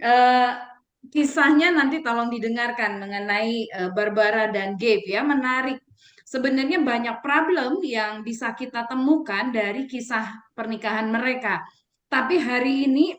Eh, Kisahnya nanti tolong didengarkan mengenai Barbara dan Gabe ya, menarik. Sebenarnya banyak problem yang bisa kita temukan dari kisah pernikahan mereka. Tapi hari ini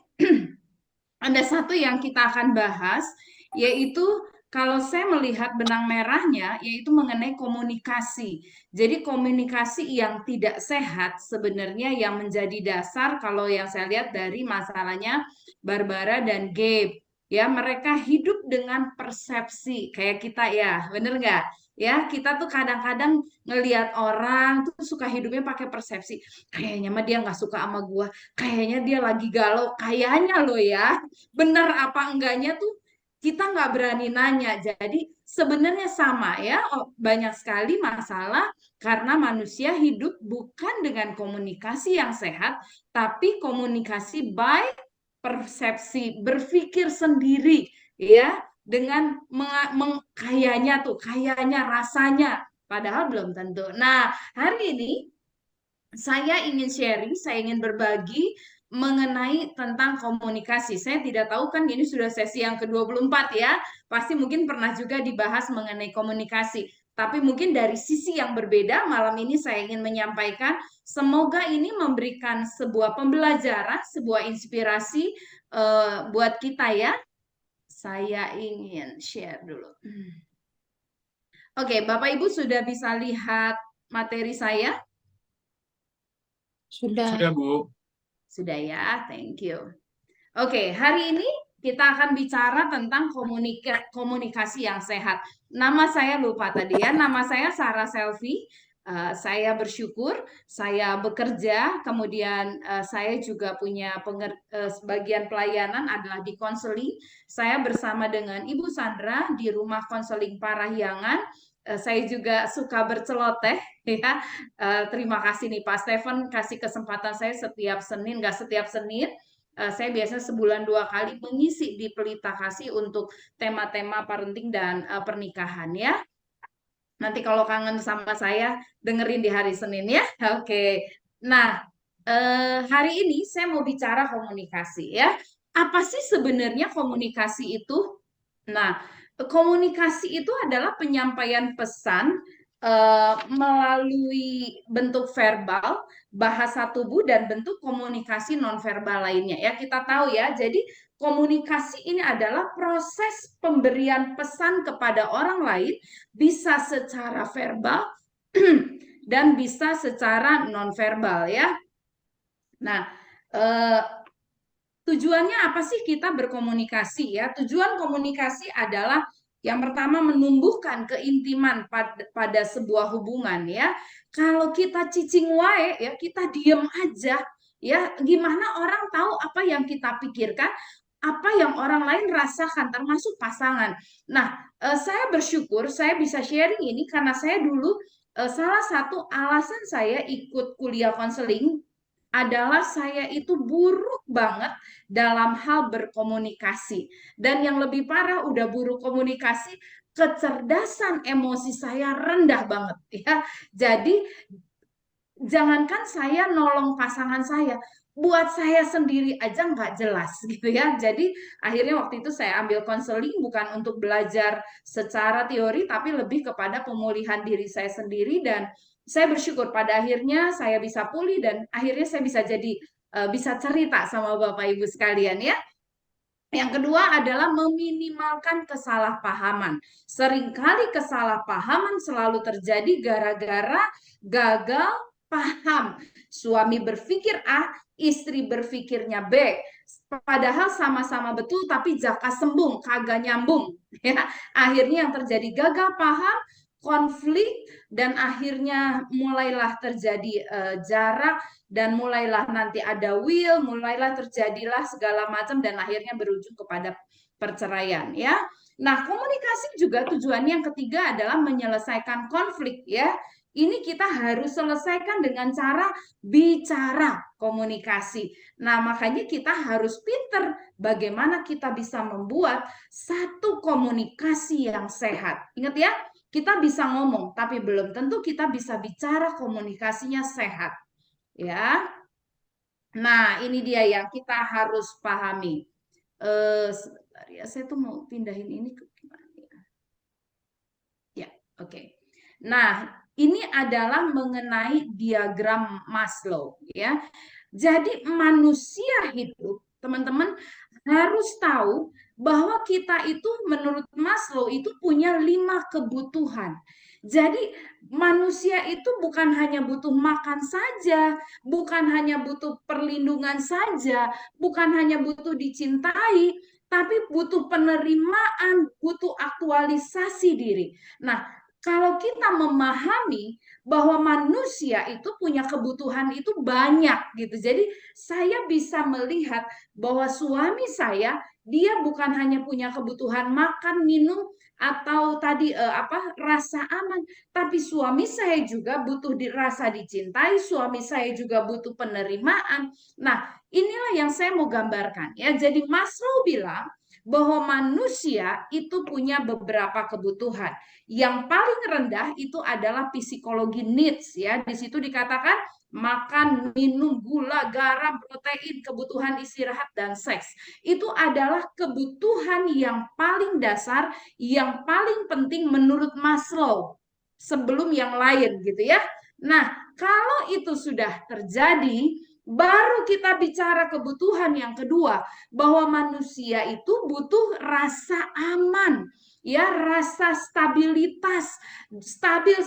ada satu yang kita akan bahas, yaitu kalau saya melihat benang merahnya, yaitu mengenai komunikasi. Jadi komunikasi yang tidak sehat sebenarnya yang menjadi dasar kalau yang saya lihat dari masalahnya Barbara dan Gabe. Ya, mereka hidup dengan persepsi kayak kita ya, bener nggak? Ya, kita tuh kadang-kadang ngelihat orang tuh suka hidupnya pakai persepsi. Kayaknya mah dia nggak suka sama gua, kayaknya dia lagi galau, kayaknya loh ya benar apa enggaknya tuh kita nggak berani nanya. Jadi sebenarnya sama ya, banyak sekali masalah karena manusia hidup bukan dengan komunikasi yang sehat, tapi komunikasi by persepsi, berpikir sendiri ya, dengan kayaknya tuh, kayaknya rasanya, padahal belum tentu. Nah, hari ini saya ingin sharing, saya ingin berbagi mengenai tentang komunikasi. Saya tidak tahu kan ini sudah sesi yang ke-24 ya. Pasti mungkin pernah juga dibahas mengenai komunikasi. Tapi mungkin dari sisi yang berbeda, malam ini saya ingin menyampaikan, semoga ini memberikan sebuah pembelajaran, sebuah inspirasi buat kita ya. Saya ingin share dulu. Oke, Bapak Ibu sudah bisa lihat materi saya? Sudah. Sudah, Bu. Sudah ya, thank you. Oke, hari ini kita akan bicara tentang komunikasi yang sehat. Nama saya lupa tadi ya, nama saya Sarah Selvi. Saya bersyukur, saya bekerja, kemudian saya juga punya sebagian pelayanan adalah di konseling. Saya bersama dengan Ibu Sandra di Rumah Konseling Parahyangan. Saya juga suka berceloteh, ya. Terima kasih nih Pak Stephen kasih kesempatan saya setiap Senin, nggak setiap Senin. Saya biasanya sebulan 2 kali mengisi di Pelita Kasih untuk tema-tema parenting dan pernikahan ya. Nanti kalau kangen sama saya, dengerin di hari Senin ya. Oke. Nah, hari ini saya mau bicara komunikasi ya. Apa sih sebenarnya komunikasi itu? Nah, komunikasi itu adalah penyampaian pesan melalui bentuk verbal, bahasa tubuh, dan bentuk komunikasi nonverbal lainnya. Ya, kita tahu ya. Jadi, komunikasi ini adalah proses pemberian pesan kepada orang lain, bisa secara verbal dan bisa secara nonverbal ya. Nah, eh, tujuannya apa sih kita berkomunikasi ya? Tujuan komunikasi adalah yang pertama menumbuhkan keintiman pada sebuah hubungan ya. Kalau kita cicing wae ya, kita diem aja ya, gimana orang tahu apa yang kita pikirkan, apa yang orang lain rasakan termasuk pasangan. Nah, saya bersyukur saya bisa sharing ini karena saya dulu salah satu alasan saya ikut kuliah konseling adalah saya itu buruk banget dalam hal berkomunikasi. Dan yang lebih parah, udah buruk komunikasi, kecerdasan emosi saya rendah banget ya. Jadi jangankan saya nolong pasangan saya, buat saya sendiri aja nggak jelas gitu ya. Jadi akhirnya waktu itu saya ambil konseling bukan untuk belajar secara teori, tapi lebih kepada pemulihan diri saya sendiri. Dan saya bersyukur pada akhirnya saya bisa pulih dan akhirnya saya bisa jadi bisa cerita sama Bapak Ibu sekalian ya. Yang kedua adalah meminimalkan kesalahpahaman. Seringkali kesalahpahaman selalu terjadi gara-gara gagal paham. Suami berpikir A, istri berpikirnya B. Padahal sama-sama betul tapi jaka sembung, kagak nyambung. Ya, akhirnya yang terjadi gagal paham, konflik, dan akhirnya mulailah terjadi jarak, dan mulailah nanti ada will, mulailah terjadilah segala macam dan akhirnya berujung kepada perceraian ya. Nah, komunikasi juga tujuannya yang ketiga adalah menyelesaikan konflik ya. Ini kita harus selesaikan dengan cara bicara komunikasi. Nah, makanya kita harus pinter bagaimana kita bisa membuat satu komunikasi yang sehat. Ingat ya, kita bisa ngomong, tapi belum tentu kita bisa bicara komunikasinya sehat. Ya, nah ini dia yang kita harus pahami. Sebentar ya, saya tuh mau pindahin ini ke gimana ya? Ya, oke. Nah, ini adalah mengenai diagram Maslow ya. Jadi manusia hidup, teman-teman harus tahu bahwa kita itu menurut Maslow itu punya 5 kebutuhan. Jadi manusia itu bukan hanya butuh makan saja, bukan hanya butuh perlindungan saja, bukan hanya butuh dicintai, tapi butuh penerimaan, butuh aktualisasi diri. Nah, kalau kita memahami bahwa manusia itu punya kebutuhan itu banyak gitu. Jadi saya bisa melihat bahwa suami saya dia bukan hanya punya kebutuhan makan, minum atau tadi rasa aman, tapi suami saya juga butuh dirasa dicintai, suami saya juga butuh penerimaan. Nah, inilah yang saya mau gambarkan ya. Jadi Maslow bilang bahwa manusia itu punya beberapa kebutuhan. Yang paling rendah itu adalah psikologi needs ya. Di situ dikatakan makan, minum, gula, garam, protein, kebutuhan istirahat dan seks. Itu adalah kebutuhan yang paling dasar, yang paling penting menurut Maslow sebelum yang lain gitu ya. Nah, kalau itu sudah terjadi, baru kita bicara kebutuhan yang kedua, bahwa manusia itu butuh rasa aman, ya, rasa stabilitas, stabil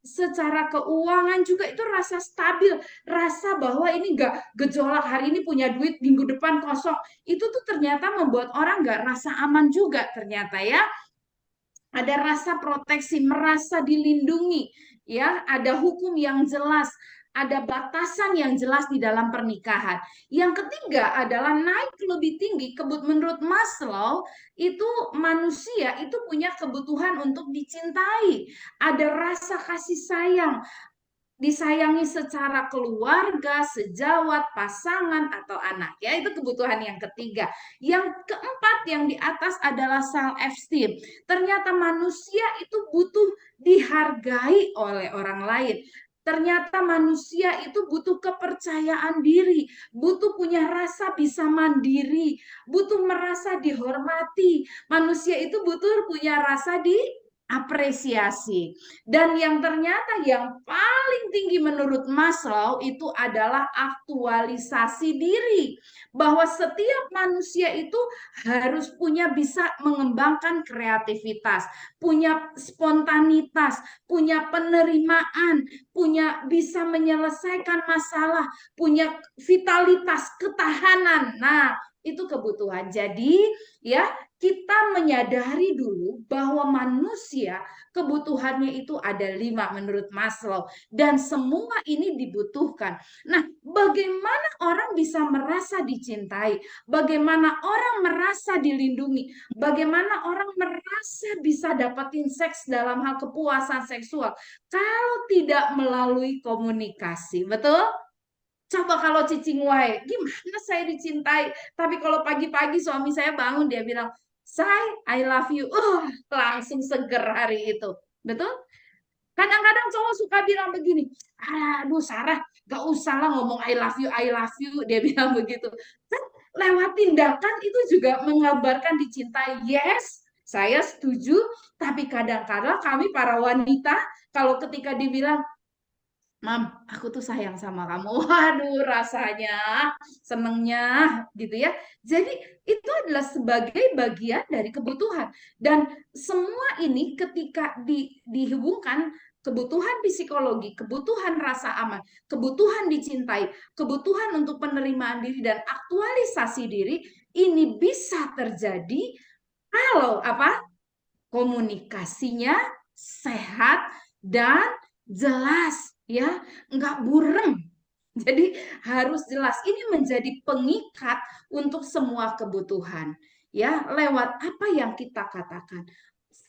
secara keuangan juga itu rasa stabil, rasa bahwa ini enggak gejolak, hari ini punya duit, minggu depan kosong. Itu tuh ternyata membuat orang enggak rasa aman juga ternyata ya. Ada rasa proteksi, merasa dilindungi, ya, ada hukum yang jelas, ada batasan yang jelas di dalam pernikahan. Yang ketiga adalah naik lebih tinggi. Menurut Maslow, itu manusia itu punya kebutuhan untuk dicintai, ada rasa kasih sayang, disayangi secara keluarga, sejawat, pasangan, atau anak. Ya, itu kebutuhan yang ketiga. Yang keempat yang di atas adalah self-esteem. Ternyata manusia itu butuh dihargai oleh orang lain. Ternyata manusia itu butuh kepercayaan diri, butuh punya rasa bisa mandiri, butuh merasa dihormati. Manusia itu butuh punya rasa diapresiasi. Dan yang ternyata yang paling tinggi menurut Maslow itu adalah aktualisasi diri. Bahwa setiap manusia itu harus punya bisa mengembangkan kreativitas, punya spontanitas, punya penerimaan, punya bisa menyelesaikan masalah, punya vitalitas, ketahanan. Nah, itu kebutuhan. Jadi, ya, kita menyadari dulu bahwa manusia kebutuhannya itu ada 5 menurut Maslow. Dan semua ini dibutuhkan. Nah, bagaimana orang bisa merasa dicintai? Bagaimana orang merasa dilindungi? Bagaimana orang merasa bisa dapetin seks dalam hal kepuasan seksual? Kalau tidak melalui komunikasi, betul? Coba kalau cicing wae, gimana saya dicintai? Tapi kalau pagi-pagi suami saya bangun, dia bilang, "Say, I love you." Langsung seger hari itu. Betul? Kadang-kadang cowok suka bilang begini, "Aduh Sarah, gak usah lah ngomong I love you." Dia bilang begitu. Kan lewat tindakan itu juga mengabarkan dicintai. Yes, saya setuju. Tapi kadang-kadang kami para wanita, kalau ketika dibilang, "Mam, aku tuh sayang sama kamu." Waduh, rasanya senengnya gitu ya. Jadi itu adalah sebagai bagian dari kebutuhan. Dan semua ini ketika dihubungkan kebutuhan psikologi, kebutuhan rasa aman, kebutuhan dicintai, kebutuhan untuk penerimaan diri dan aktualisasi diri, ini bisa terjadi kalau apa? Komunikasinya sehat dan jelas ya, nggak burem. Jadi harus jelas. Ini menjadi pengikat untuk semua kebutuhan ya, lewat apa yang kita katakan.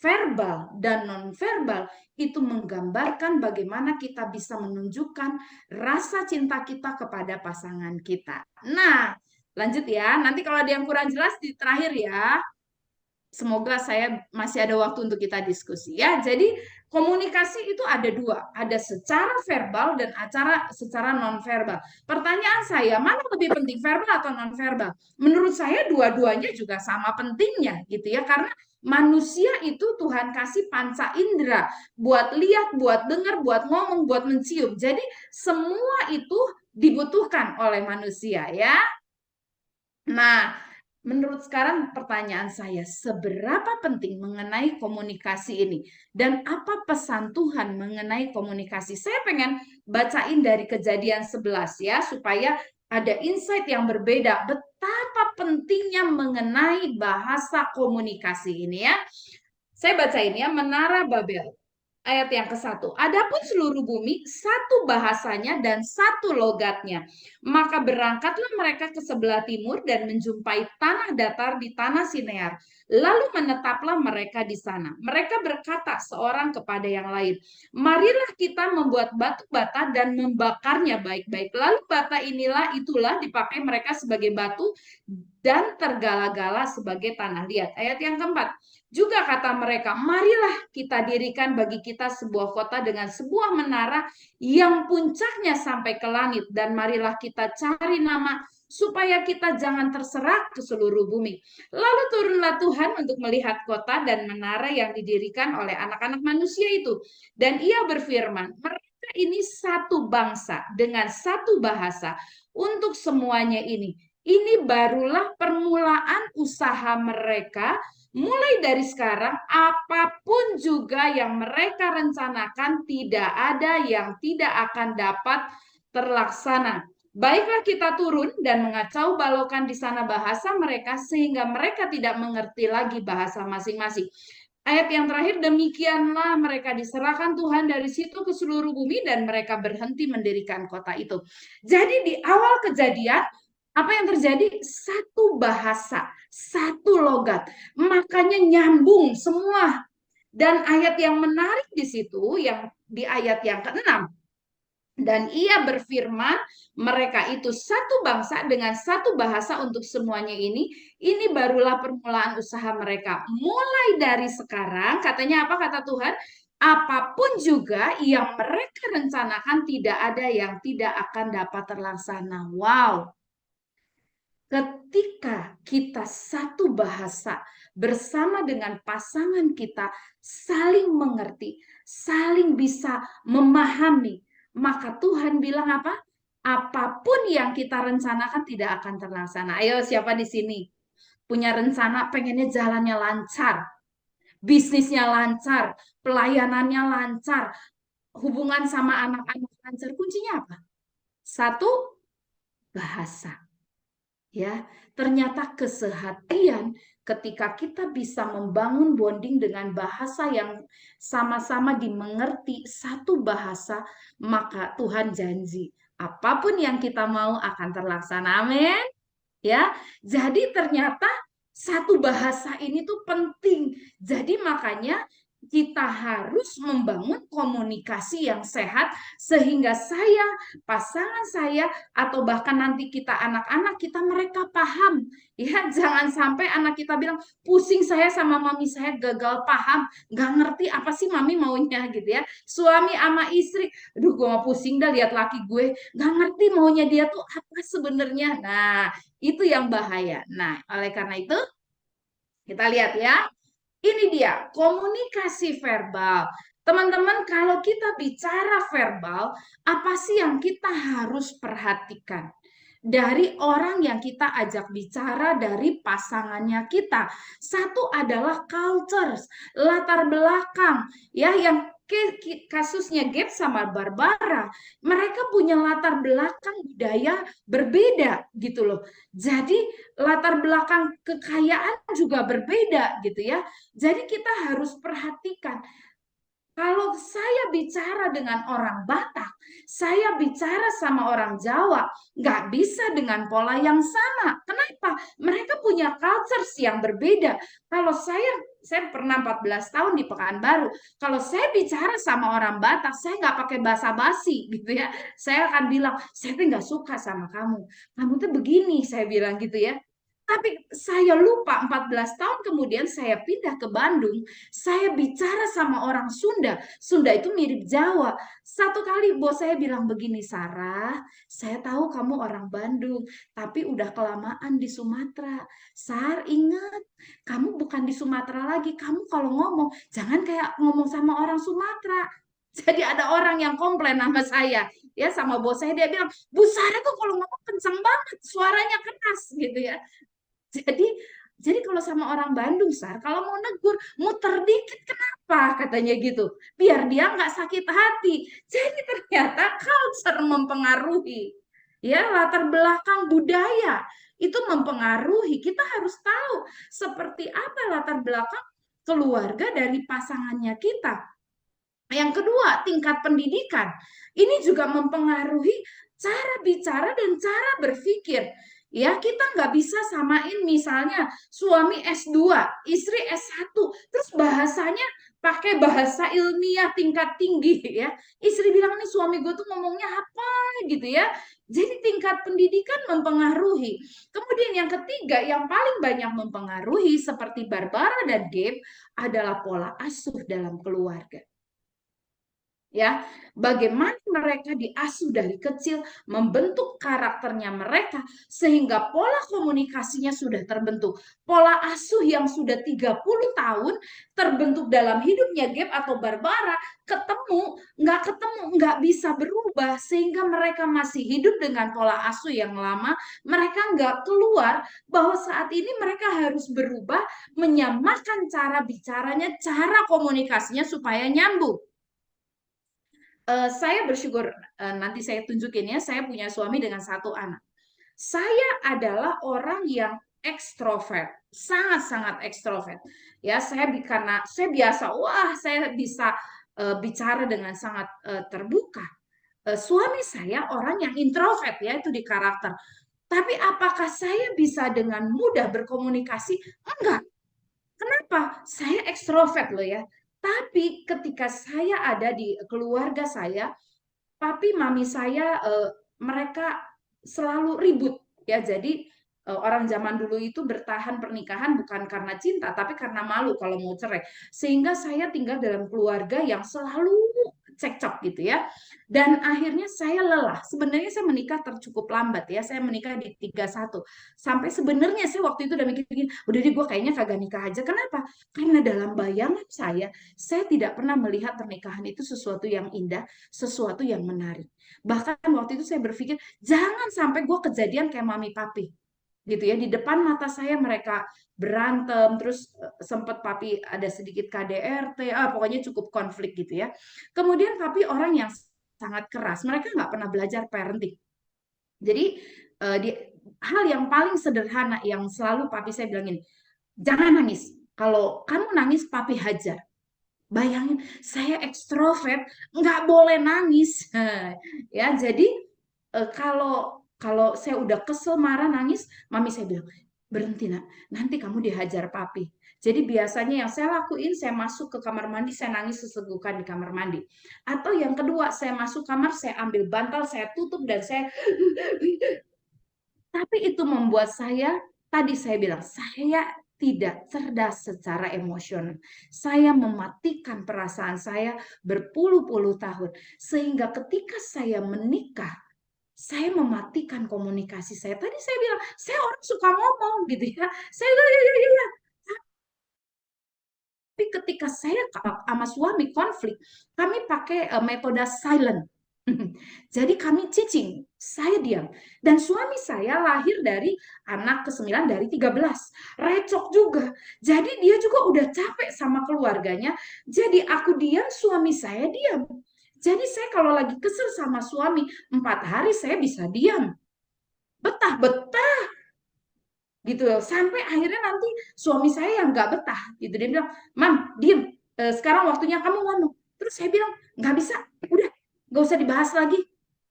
Verbal dan nonverbal itu menggambarkan bagaimana kita bisa menunjukkan rasa cinta kita kepada pasangan kita. Nah, lanjut ya. Nanti kalau ada yang kurang jelas di terakhir ya. semoga saya masih ada waktu untuk kita diskusi ya. Jadi komunikasi itu ada dua, ada secara verbal dan secara non verbal. Pertanyaan saya, mana lebih penting, verbal atau non verbal? Menurut saya dua-duanya juga sama pentingnya gitu ya, karena manusia itu Tuhan kasih panca indera buat lihat, buat dengar, buat ngomong, buat mencium. Jadi semua itu dibutuhkan oleh manusia ya. Nah, menurut sekarang pertanyaan saya, seberapa penting mengenai komunikasi ini? Dan apa pesan Tuhan mengenai komunikasi? Saya pengen bacain dari Kejadian 11 ya, supaya ada insight yang berbeda. Betapa pentingnya mengenai bahasa komunikasi ini ya. Saya bacain ya, Menara Babel. Ayat yang ke-1. Adapun seluruh bumi satu bahasanya dan satu logatnya. Maka berangkatlah mereka ke sebelah timur dan menjumpai tanah datar di tanah Sinear. Lalu menetaplah mereka di sana. Mereka berkata seorang kepada yang lain, marilah kita membuat batu bata dan membakarnya baik-baik. Lalu bata itulah dipakai mereka sebagai batu dan tergala-gala sebagai tanah liat. Ayat yang keempat. Juga kata mereka, marilah kita dirikan bagi kita sebuah kota dengan sebuah menara yang puncaknya sampai ke langit. Dan marilah kita cari nama supaya kita jangan terserak ke seluruh bumi. Lalu turunlah Tuhan untuk melihat kota dan menara yang didirikan oleh anak-anak manusia itu. Dan ia berfirman, mereka ini satu bangsa dengan satu bahasa untuk semuanya ini. Ini barulah permulaan usaha mereka. Mulai dari sekarang, apapun juga yang mereka rencanakan, tidak ada yang tidak akan dapat terlaksana. Baiklah kita turun dan mengacau balaukan di sana bahasa mereka, sehingga mereka tidak mengerti lagi bahasa masing-masing. Ayat yang terakhir, demikianlah mereka diserahkan Tuhan dari situ ke seluruh bumi, dan mereka berhenti mendirikan kota itu. Jadi di awal Kejadian, apa yang terjadi? Satu bahasa, satu logat. Makanya nyambung semua. Dan ayat yang menarik di situ, yang di ayat yang ke-6. Dan ia berfirman, mereka itu satu bangsa dengan satu bahasa untuk semuanya ini barulah permulaan usaha mereka. Mulai dari sekarang, katanya apa kata Tuhan? Apapun juga yang mereka rencanakan, tidak ada yang tidak akan dapat terlaksana. Wow. Ketika kita satu bahasa bersama dengan pasangan kita, saling mengerti, saling bisa memahami, maka Tuhan bilang apa? Apapun yang kita rencanakan tidak akan terlaksana. Ayo, siapa di sini punya rencana pengennya jalannya lancar, bisnisnya lancar, pelayanannya lancar, hubungan sama anak-anak lancar? Kuncinya apa? Satu, bahasa. Ya, ternyata kesehatian ketika kita bisa membangun bonding dengan bahasa yang sama-sama dimengerti, satu bahasa, maka Tuhan janji apapun yang kita mau akan terlaksana. Amin. Ya, jadi ternyata satu bahasa ini tuh penting. Jadi makanya kita harus membangun komunikasi yang sehat sehingga saya, pasangan saya, atau bahkan nanti kita anak-anak kita, mereka paham. Ya, jangan sampai anak kita bilang, pusing saya sama mami saya, gagal paham, nggak ngerti apa sih mami maunya gitu ya. Suami sama istri, aduh gue mau pusing dah lihat laki gue, nggak ngerti maunya dia tuh apa sebenarnya. Nah, itu yang bahaya. Nah, oleh karena itu kita lihat ya. Ini dia komunikasi verbal. Teman-teman, kalau kita bicara verbal, apa sih yang kita harus perhatikan? Dari orang yang kita ajak bicara, dari pasangannya kita. Satu adalah cultures, latar belakang, ya, yang kasusnya Gap sama Barbara, mereka punya latar belakang budaya berbeda gitu loh. Jadi latar belakang kekayaan juga berbeda gitu ya. Jadi kita harus perhatikan. Kalau saya bicara dengan orang Batak, saya bicara sama orang Jawa, nggak bisa dengan pola yang sama. Kenapa? Mereka punya cultures yang berbeda. Kalau saya pernah 14 tahun di Pekanbaru. Kalau saya bicara sama orang Batak, saya nggak pakai basa-basi gitu ya. Saya akan bilang, saya tuh nggak suka sama kamu. Kamu tuh begini, saya bilang gitu ya. Tapi saya lupa 14 tahun kemudian saya pindah ke Bandung, saya bicara sama orang Sunda. Sunda itu mirip Jawa. Satu kali bos saya bilang begini, Sarah, saya tahu kamu orang Bandung, tapi udah kelamaan di Sumatera. Sar, ingat, kamu bukan di Sumatera lagi. Kamu kalau ngomong, jangan kayak ngomong sama orang Sumatera. Jadi ada orang yang komplain sama saya, ya sama bos saya, dia bilang, Bu Sarah tuh kalau ngomong kenceng banget, suaranya keras gitu ya. Jadi jadi kalau sama orang Bandung, Sar, kalau mau negur, muter dikit kenapa? Katanya gitu. Biar dia nggak sakit hati. Jadi ternyata culture mempengaruhi. Ya, latar belakang budaya itu mempengaruhi. Kita harus tahu seperti apa latar belakang keluarga dari pasangannya kita. Yang kedua, tingkat pendidikan. Ini juga mempengaruhi cara bicara dan cara berpikir. Ya, kita nggak bisa samain misalnya suami S2, istri S1, terus bahasanya pakai bahasa ilmiah tingkat tinggi ya. Istri bilang nih suami gue tuh ngomongnya apa gitu ya. Jadi tingkat pendidikan mempengaruhi. Kemudian yang ketiga yang paling banyak mempengaruhi seperti Barbara dan Gabe adalah pola asuh dalam keluarga. Ya, bagaimana mereka diasuh dari kecil, membentuk karakternya mereka sehingga pola komunikasinya sudah terbentuk. Pola asuh yang sudah 30 tahun terbentuk dalam hidupnya Gap atau Barbara, ketemu, nggak bisa berubah sehingga mereka masih hidup dengan pola asuh yang lama. Mereka nggak keluar bahwa saat ini mereka harus berubah, menyamakan cara bicaranya, cara komunikasinya supaya nyambung. Saya bersyukur, nanti saya tunjukin ya, saya punya suami dengan satu anak. Saya adalah orang yang ekstrovert, sangat-sangat ekstrovert. Ya, karena saya biasa, wah, saya bisa bicara dengan sangat terbuka. Suami saya orang yang introvert ya, itu di karakter. Tapi apakah saya bisa dengan mudah berkomunikasi? Enggak. Kenapa? Saya ekstrovert loh ya. Tapi ketika saya ada di keluarga saya, papi mami saya mereka selalu ribut ya. Jadi orang zaman dulu itu bertahan pernikahan bukan karena cinta tapi karena malu kalau mau cerai. Sehingga saya tinggal dalam keluarga yang selalu cekcok gitu ya. Dan akhirnya saya lelah. Sebenarnya saya menikah tercukup lambat ya. Saya menikah di 31. Sampai sebenarnya saya waktu itu udah mikir gini, udah deh gue kayaknya kagak nikah aja. Kenapa? Karena dalam bayangan saya tidak pernah melihat pernikahan itu sesuatu yang indah, sesuatu yang menarik. Bahkan waktu itu saya berpikir, jangan sampai gue kejadian kayak mami papi. Gitu ya, di depan mata saya mereka berantem, terus sempat papi ada sedikit KDRT, pokoknya cukup konflik gitu ya. Kemudian papi orang yang sangat keras, mereka nggak pernah belajar parenting. Jadi hal yang paling sederhana yang selalu papi saya bilang ini, jangan nangis. Kalau kamu nangis, papi hajar. Bayangin, saya ekstrovert, nggak boleh nangis. Ya, jadi kalau kalau saya udah kesel, marah, nangis, mami saya bilang, berhenti nak, nanti kamu dihajar papi. Jadi biasanya yang saya lakuin, saya masuk ke kamar mandi, saya nangis sesegukan di kamar mandi. Atau yang kedua, saya masuk kamar, saya ambil bantal, saya tutup, dan saya tapi itu membuat saya, tadi saya bilang, saya tidak cerdas secara emosional. Saya mematikan perasaan saya berpuluh-puluh tahun. Sehingga ketika saya menikah, saya mematikan komunikasi saya. Tadi saya bilang, saya orang suka ngomong gitu ya. Saya bilang, ya. Tapi ketika saya sama suami konflik, kami pakai metode silent. Jadi kami cicing, saya diam. Dan suami saya lahir dari anak ke-9 dari 13. Recok juga. Jadi dia juga udah capek sama keluarganya. Jadi aku diam, suami saya diam. Jadi saya kalau lagi kesel sama suami, 4 hari saya bisa diam. Betah-betah gitu loh. Sampai akhirnya nanti suami saya yang nggak betah gitu, dia bilang, "Mam, diem, sekarang waktunya kamu ngomong." Terus saya bilang, nggak bisa, udah nggak usah dibahas lagi,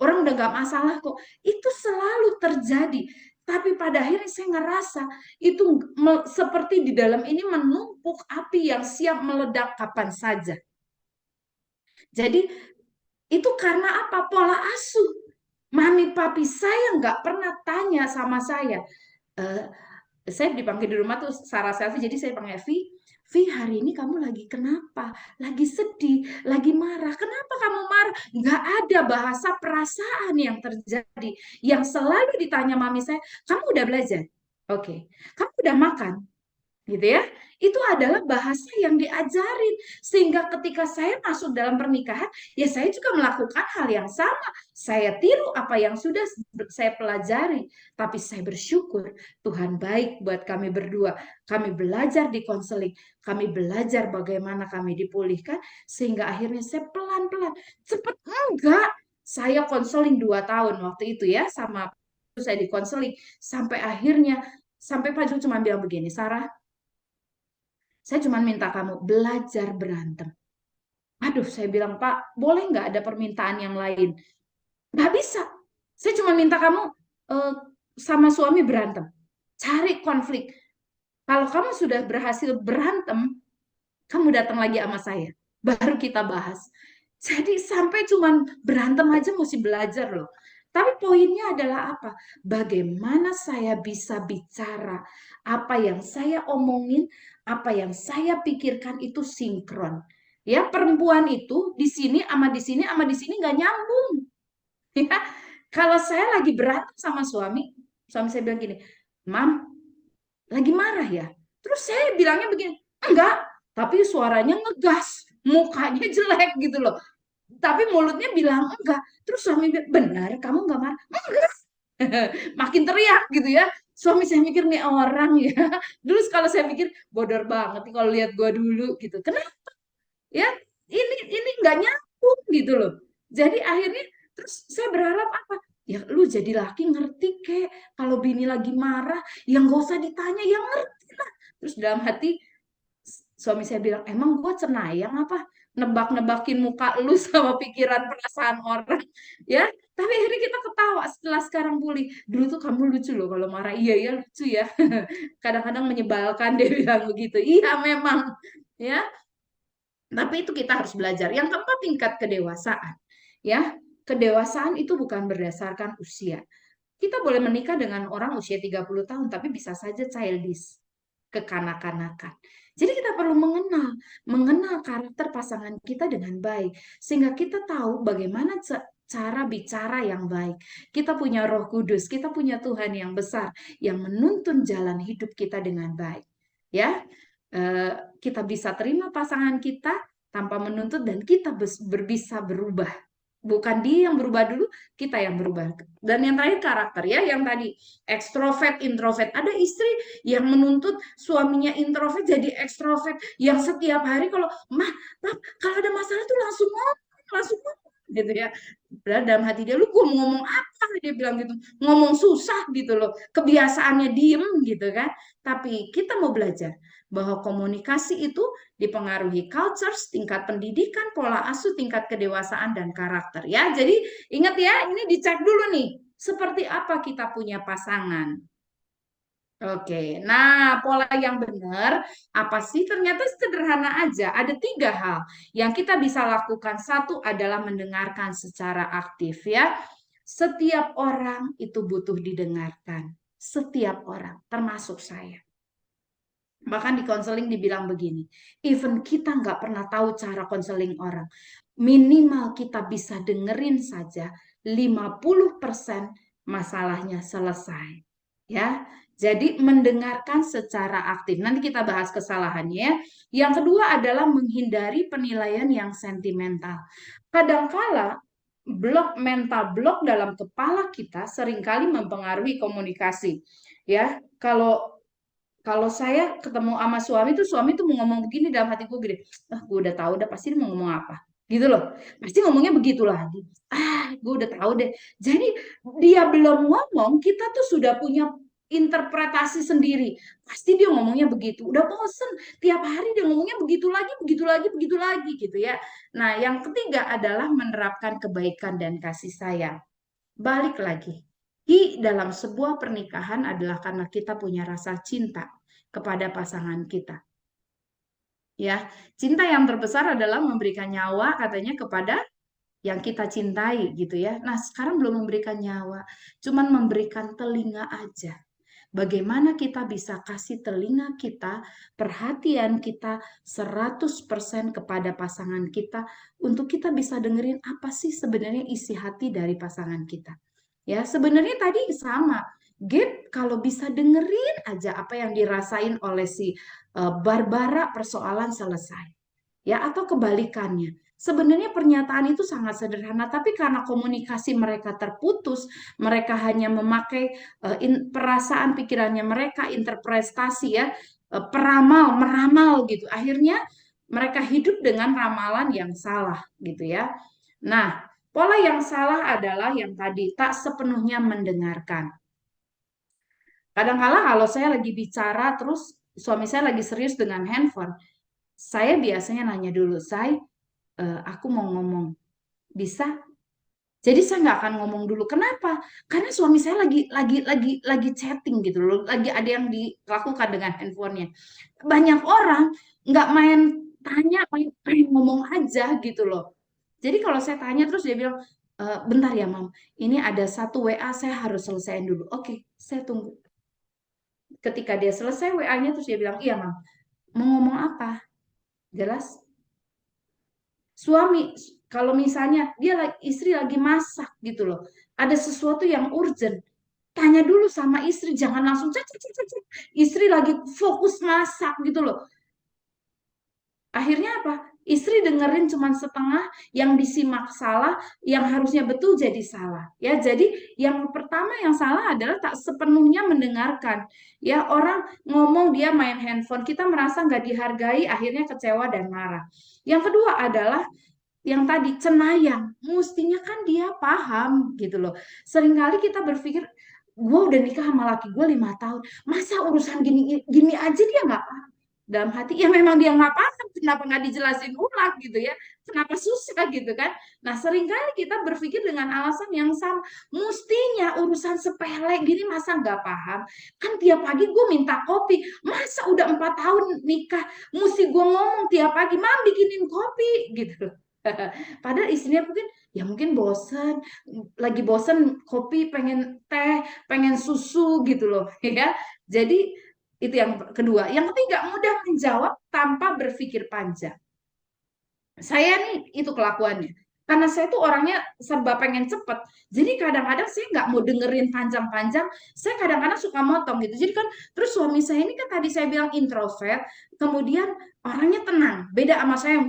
orang udah nggak masalah kok. Itu selalu terjadi, tapi pada akhirnya saya ngerasa itu seperti di dalam ini menumpuk api yang siap meledak kapan saja. Jadi itu karena apa? Pola asuh. Mami papi saya nggak pernah tanya sama saya, Saya dipanggil di rumah tuh Sarah Selfie, jadi saya panggil Vi. Vi, hari ini kamu lagi kenapa? Lagi sedih, lagi marah. Kenapa kamu marah? Nggak ada bahasa perasaan yang terjadi. Yang selalu ditanya mami saya, kamu udah belajar? Oke. Kamu udah makan? Gitu ya. Itu adalah bahasa yang diajarin sehingga ketika saya masuk dalam pernikahan, ya saya juga melakukan hal yang sama. Saya tiru apa yang sudah saya pelajari, tapi saya bersyukur Tuhan baik buat kami berdua. Kami belajar di konseling, kami belajar bagaimana kami dipulihkan sehingga akhirnya saya pelan-pelan, cepet enggak. Saya konseling 2 tahun waktu itu ya, sama saya di konseling sampai akhirnya sampai Pak Jul cuma bilang begini, Sarah, saya cuma minta kamu belajar berantem. Aduh, saya bilang, Pak, boleh nggak ada permintaan yang lain? Nggak bisa. Saya cuma minta kamu eh, sama suami berantem. Cari konflik. Kalau kamu sudah berhasil berantem, kamu datang lagi sama saya. Baru kita bahas. Jadi sampai cuma berantem aja mesti belajar loh. Tapi poinnya adalah apa? Bagaimana saya bisa bicara, apa yang saya omongin, apa yang saya pikirkan itu sinkron. Ya, perempuan itu di sini sama di sini sama di sini nggak nyambung. Ya, kalau saya lagi berantem sama suami saya bilang gini, Mam, lagi marah ya? Terus saya bilangnya begini, enggak, tapi suaranya ngegas, mukanya jelek gitu loh. Tapi mulutnya bilang enggak. Terus suami bilang, benar kamu enggak marah? Enggak. Makin teriak gitu ya. Suami saya mikir nih orang ya. Terus kalau saya mikir bodor banget nih kalau lihat gua dulu gitu. Kenapa? Ya, ini nggak nyambung gitu loh. Jadi akhirnya terus saya berharap apa? Ya lu jadi laki ngerti kek kalau bini lagi marah, yang gak usah ditanya, yang ngerti lah. Terus dalam hati suami saya bilang, emang gue cenayang apa? Nebak-nebakin muka lu sama pikiran perasaan orang. Ya, tapi akhirnya kita ketawa setelah sekarang pulih. Dulu tuh kamu lucu loh kalau marah. Iya, iya lucu ya. Kadang-kadang menyebalkan dia bilang begitu. Iya memang. Ya, tapi itu kita harus belajar. Yang keempat, tingkat kedewasaan. Ya, kedewasaan itu bukan berdasarkan usia. Kita boleh menikah dengan orang usia 30 tahun, tapi bisa saja childish, kekanak-kanakan. Jadi kita perlu mengenal karakter pasangan kita dengan baik, sehingga kita tahu bagaimana cara bicara yang baik. Kita punya Roh Kudus, kita punya Tuhan yang besar yang menuntun jalan hidup kita dengan baik. Ya, kita bisa terima pasangan kita tanpa menuntut dan kita bisa berubah. Bukan dia yang berubah dulu, kita yang berubah. Dan yang terakhir karakter ya, yang tadi ekstrovert, introvert. Ada istri yang menuntut suaminya introvert jadi ekstrovert, yang setiap hari kalau mah, kalau ada masalah tuh langsung ngomong gitu ya. Padahal dalam hati dia, lu gue mau ngomong apa? Dia bilang gitu, ngomong susah gitu loh. Kebiasaannya diem gitu kan. Tapi kita mau belajar bahwa komunikasi itu dipengaruhi culture, tingkat pendidikan, pola asuh, tingkat kedewasaan, dan karakter. Ya, jadi ingat ya, ini dicek dulu nih, seperti apa kita punya pasangan. Oke, nah pola yang benar apa sih? Ternyata sederhana aja. Ada 3 hal yang kita bisa lakukan. Satu adalah mendengarkan secara aktif ya. Setiap orang itu butuh didengarkan. Setiap orang, termasuk saya. Bahkan di konseling dibilang begini, even kita nggak pernah tahu cara konseling orang, minimal kita bisa dengerin saja 50% masalahnya selesai. Ya, jadi mendengarkan secara aktif. Nanti kita bahas kesalahannya ya. Yang kedua adalah menghindari penilaian yang sentimental. Kadangkala mental blok dalam kepala kita seringkali mempengaruhi komunikasi. Ya, kalau saya ketemu sama suami tuh mau ngomong begini dalam hati gue gini, ah gue udah tahu udah pasti dia mau ngomong apa, gitu loh, pasti ngomongnya begitu lagi, gue udah tahu deh. Jadi dia belum ngomong, kita tuh sudah punya interpretasi sendiri, pasti dia ngomongnya begitu, udah bosen, tiap hari dia ngomongnya begitu lagi, begitu lagi, begitu lagi, gitu ya. Nah, yang ketiga adalah menerapkan kebaikan dan kasih sayang. Balik lagi, di dalam sebuah pernikahan adalah karena kita punya rasa cinta kepada pasangan kita. Ya, cinta yang terbesar adalah memberikan nyawa katanya kepada yang kita cintai gitu ya. Nah, sekarang belum memberikan nyawa, cuman memberikan telinga aja. Bagaimana kita bisa kasih telinga kita, perhatian kita 100% kepada pasangan kita untuk kita bisa dengerin apa sih sebenarnya isi hati dari pasangan kita. Ya, sebenarnya tadi sama. Gap kalau bisa dengerin aja apa yang dirasain oleh si Barbara, persoalan selesai. Ya, atau kebalikannya. Sebenarnya pernyataan itu sangat sederhana, tapi karena komunikasi mereka terputus, mereka hanya memakai perasaan pikirannya mereka, interpretasi ya, peramal, meramal gitu. Akhirnya mereka hidup dengan ramalan yang salah gitu ya. Nah, pola yang salah adalah yang tadi tak sepenuhnya mendengarkan. Kadang-kala kalau saya lagi bicara terus suami saya lagi serius dengan handphone, saya biasanya nanya dulu, aku mau ngomong, bisa? Jadi saya nggak akan ngomong dulu. Kenapa? Karena suami saya lagi chatting gitu loh, lagi ada yang dilakukan dengan handphonenya. Banyak orang nggak main tanya, main ngomong aja gitu loh. Jadi kalau saya tanya terus dia bilang, bentar ya Mam, ini ada satu WA saya harus selesaiin dulu. Oke, saya tunggu. Ketika dia selesai WA-nya terus dia bilang, iya Mam, mau ngomong apa? Jelas? Suami, kalau misalnya istri lagi masak gitu loh, ada sesuatu yang urgent, tanya dulu sama istri, jangan langsung cek, cek, cek, cek. Istri lagi fokus masak gitu loh. Akhirnya apa? Istri dengerin cuma setengah, yang disimak salah, yang harusnya betul jadi salah. Ya, jadi yang pertama yang salah adalah tak sepenuhnya mendengarkan. Ya, orang ngomong dia main handphone, kita merasa nggak dihargai, akhirnya kecewa dan marah. Yang kedua adalah yang tadi cenayang, mestinya kan dia paham gitu loh. Seringkali kita berpikir, gue udah nikah sama laki gue 5 tahun, masa urusan gini gini aja dia nggak paham. Dalam hati, ya memang dia nggak paham, kenapa nggak dijelasin ulang gitu ya, kenapa susah gitu kan. Nah seringkali kita berpikir dengan alasan yang sama, mestinya urusan sepele gini masa nggak paham, kan tiap pagi gue minta kopi, masa udah 4 tahun nikah, mesti gue ngomong tiap pagi, mam bikinin kopi gitu. Padahal istrinya mungkin bosen, lagi bosen kopi, pengen teh, pengen susu gitu loh, ya. Jadi itu yang kedua. Yang ketiga, mudah menjawab tanpa berpikir panjang. Saya nih itu kelakuannya. Karena saya tuh orangnya serba pengen cepet. Jadi kadang-kadang saya nggak mau dengerin panjang-panjang. Saya kadang-kadang suka motong gitu. Jadi kan terus suami saya ini kan tadi saya bilang introvert. Kemudian orangnya tenang. Beda sama saya.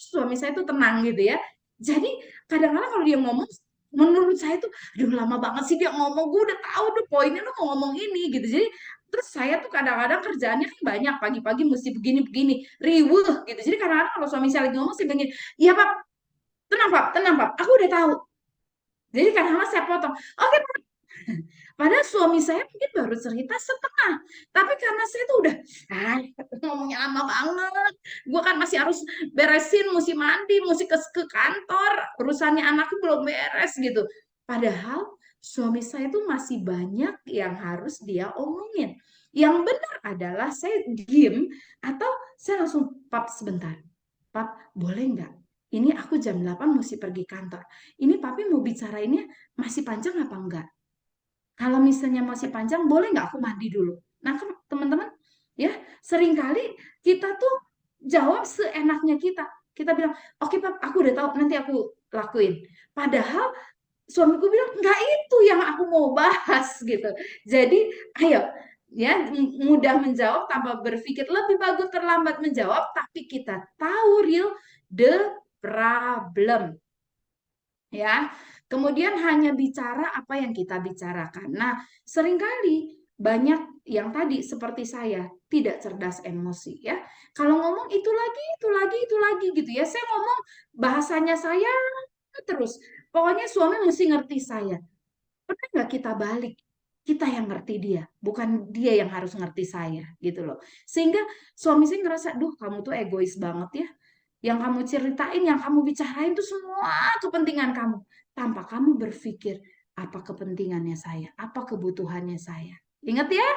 Suami saya tuh tenang gitu ya. Jadi kadang-kadang kalau dia ngomong, menurut saya tuh, aduh lama banget sih dia ngomong. Gue udah tahu deh poinnya lo mau ngomong ini gitu. Jadi terus saya tuh kadang-kadang kerjaannya kan banyak. Pagi-pagi mesti begini-begini. Riweuh gitu. Jadi kadang-kadang kalau suami saya lagi ngomong, saya begini, iya Pak, tenang Pak, aku udah tahu. Jadi kadang-kadang saya potong, oke Pak. Padahal suami saya mungkin baru cerita setengah. Tapi karena saya tuh udah, ah, ngomongnya lama banget. Gue kan masih harus beresin, mesti mandi, mesti ke kantor. Urusannya anakku belum beres gitu. Padahal suami saya tuh masih banyak yang harus dia omongin. Yang benar adalah saya diem atau saya langsung, Pap sebentar. Pap, boleh nggak? Ini aku jam 8 mesti pergi kantor. Ini papi mau bicarainnya masih panjang apa enggak? Kalau misalnya masih panjang, boleh nggak aku mandi dulu? Nah, teman-teman, ya seringkali kita tuh jawab seenaknya kita. Kita bilang, oke Pap, aku udah tahu, nanti aku lakuin. Padahal suamiku bilang, nggak itu yang aku mau bahas gitu. Jadi, ayo, ya mudah menjawab tanpa berpikir, lebih bagus terlambat menjawab, tapi kita tahu real the problem. Ya, kemudian hanya bicara apa yang kita bicarakan. Nah, seringkali banyak yang tadi seperti saya tidak cerdas emosi ya. Kalau ngomong itu lagi, itu lagi, itu lagi gitu ya. Saya ngomong bahasanya saya terus. Pokoknya suami mesti ngerti saya. Pernah nggak kita balik? Kita yang ngerti dia, bukan dia yang harus ngerti saya gitu loh. Sehingga suami saya ngerasa, duh kamu tuh egois banget ya. Yang kamu ceritain, yang kamu bicarain itu semua kepentingan kamu. Tanpa kamu berpikir, apa kepentingannya saya, apa kebutuhannya saya. Ingat ya,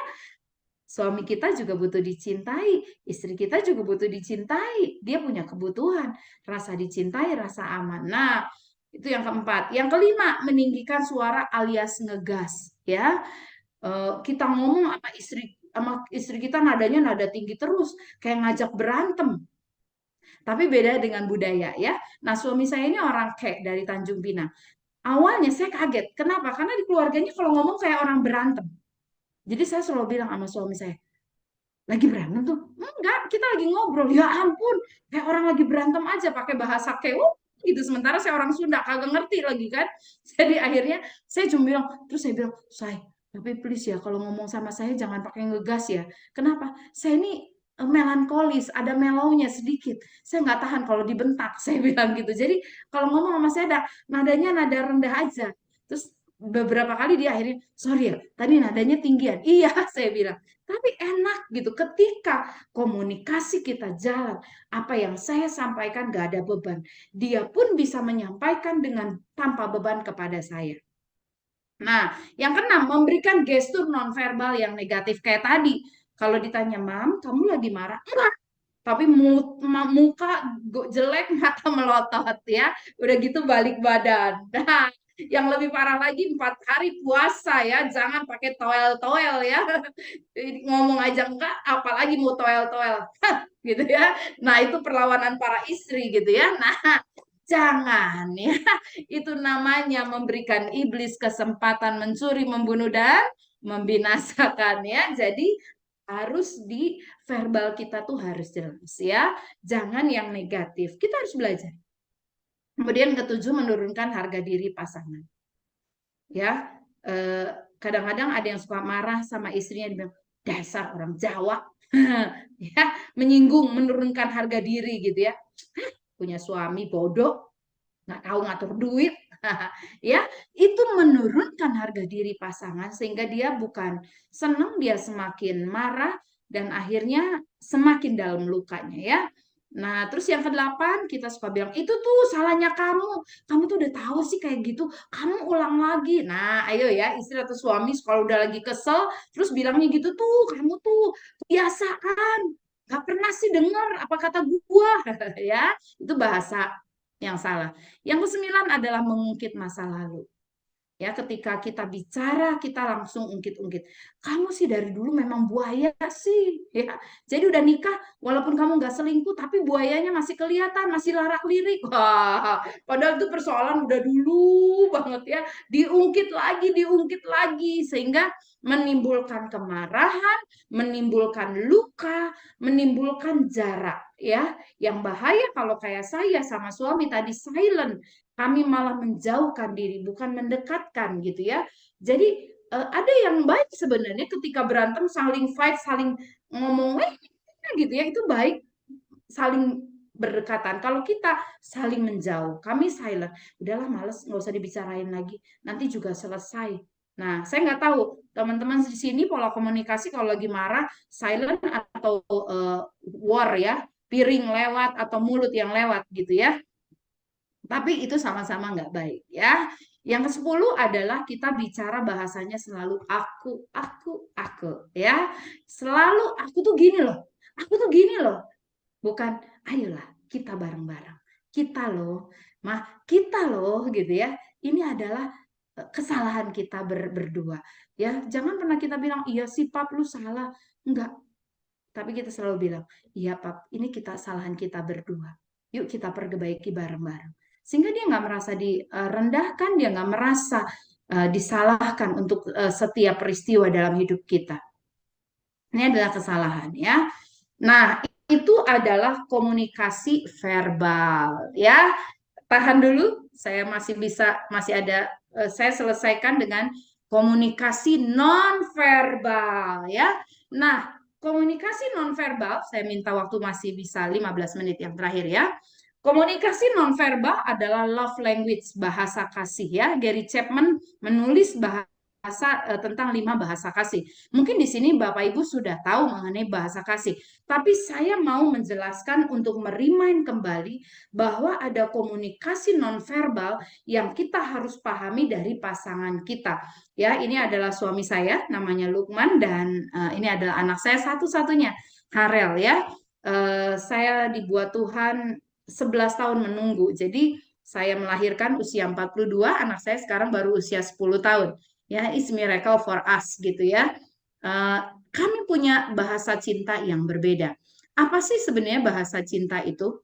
suami kita juga butuh dicintai, istri kita juga butuh dicintai. Dia punya kebutuhan, rasa dicintai, rasa aman. Nah, itu yang keempat. Yang kelima, meninggikan suara alias ngegas, ya. Kita ngomong sama istri kita nadanya nada tinggi terus, kayak ngajak berantem. Tapi beda dengan budaya ya. Nah, suami saya ini orang kayak dari Tanjung Pinang. Awalnya saya kaget. Kenapa? Karena di keluarganya kalau ngomong kayak orang berantem. Jadi saya selalu bilang sama suami saya, lagi berantem tuh? Enggak, kita lagi ngobrol. Ya ampun, kayak orang lagi berantem aja pakai bahasa kewo gitu. Sementara saya orang Sunda, kagak ngerti lagi kan. Jadi akhirnya saya cuma bilang, terus saya bilang, tapi please ya kalau ngomong sama saya jangan pakai ngegas ya. Kenapa? Saya ini melankolis, ada melownya sedikit. Saya nggak tahan kalau dibentak, saya bilang gitu. Jadi kalau ngomong sama saya ada nadanya nada rendah aja. Terus beberapa kali dia akhirnya, sorry ya, tadi nadanya tinggian. Iya, saya bilang. Tapi enak gitu ketika komunikasi kita jalan. Apa yang saya sampaikan gak ada beban. Dia pun bisa menyampaikan dengan tanpa beban kepada saya. Nah, yang keenam, memberikan gestur nonverbal yang negatif kayak tadi. Kalau ditanya, Mam, kamu lagi marah? Enggak. Tapi muka jelek, mata melotot ya. Udah gitu balik badan. Nah, yang lebih parah lagi 4 hari puasa ya. Jangan pakai toel-toel ya. Ngomong aja enggak, apalagi mau toel-toel. Gitu ya. Nah, itu perlawanan para istri gitu ya. Nah, jangan ya. Itu namanya memberikan iblis kesempatan mencuri, membunuh, dan membinasakan ya. Jadi harus di verbal kita tuh harus jelas ya. Jangan yang negatif. Kita harus belajar. Kemudian ketujuh, menurunkan harga diri pasangan. Ya, kadang-kadang ada yang suka marah sama istrinya, dia bilang, dasar orang Jawa. Ya, menyinggung, menurunkan harga diri gitu ya. Punya suami bodoh, nggak tahu ngatur duit. Ya, itu menurunkan harga diri pasangan sehingga dia bukan senang, dia semakin marah dan akhirnya semakin dalam lukanya ya. Nah, terus yang ke-8 kita suka bilang, itu tuh salahnya kamu. Kamu tuh udah tahu sih kayak gitu, kamu ulang lagi. Nah, ayo ya, istri atau suami kalau udah lagi kesel, terus bilangnya gitu tuh, kamu tuh kebiasaan. Gak pernah sih dengar apa kata gua. Ya, itu bahasa yang salah. Yang ke-9 adalah mengungkit masa lalu. Ya, ketika kita bicara, kita langsung ungkit-ungkit. Kamu sih dari dulu memang buaya sih. Ya, jadi udah nikah, walaupun kamu nggak selingkuh, tapi buayanya masih kelihatan, masih larak-lirik. Wah, padahal itu persoalan udah dulu banget ya. Diungkit lagi, sehingga menimbulkan kemarahan, menimbulkan luka, menimbulkan jarak. Ya, yang bahaya kalau kayak saya sama suami tadi silent, kami malah menjauhkan diri, bukan mendekatkan gitu ya. Jadi ada yang baik sebenarnya ketika berantem saling fight, saling ngomong gitu ya, itu baik, saling berdekatan. Kalau kita saling menjauh, kami silent, udahlah males, nggak usah dibicarain lagi, nanti juga selesai. Nah, saya nggak tahu teman-teman di sini pola komunikasi kalau lagi marah silent atau war ya, piring lewat atau mulut yang lewat gitu ya. Tapi itu sama-sama nggak baik ya. Yang ke-10 adalah kita bicara bahasanya selalu aku ya. Selalu aku tuh gini loh. Aku tuh gini loh. Bukan ayolah kita bareng-bareng. Kita loh, kita loh gitu ya. Ini adalah kesalahan kita berdua. Ya, jangan pernah kita bilang iya sih Pap lu salah. Enggak. Tapi kita selalu bilang, iya Pap, ini kesalahan kita berdua. Yuk kita perbaiki bareng-bareng. Sehingga dia nggak merasa direndahkan, dia nggak merasa disalahkan untuk setiap peristiwa dalam hidup kita. Ini adalah kesalahan ya. Nah, itu adalah komunikasi verbal ya. Tahan dulu, saya masih ada, saya selesaikan dengan komunikasi non verbal ya. Nah, komunikasi nonverbal, saya minta waktu masih bisa 15 menit yang terakhir ya. Komunikasi nonverbal adalah love language, bahasa kasih ya. Gary Chapman menulis tentang 5 bahasa kasih. Mungkin di sini Bapak Ibu sudah tahu mengenai bahasa kasih, tapi saya mau menjelaskan untuk merimain kembali bahwa ada komunikasi nonverbal yang kita harus pahami dari pasangan kita. Ya, ini adalah suami saya, namanya Lukman, dan ini adalah anak saya satu-satunya, Harel ya. Saya dibuat Tuhan 11 tahun menunggu. Jadi saya melahirkan usia 42, anak saya sekarang baru usia 10 tahun. ya, is miracle for us gitu ya. Kami punya bahasa cinta yang berbeda. Apa sih sebenarnya bahasa cinta itu?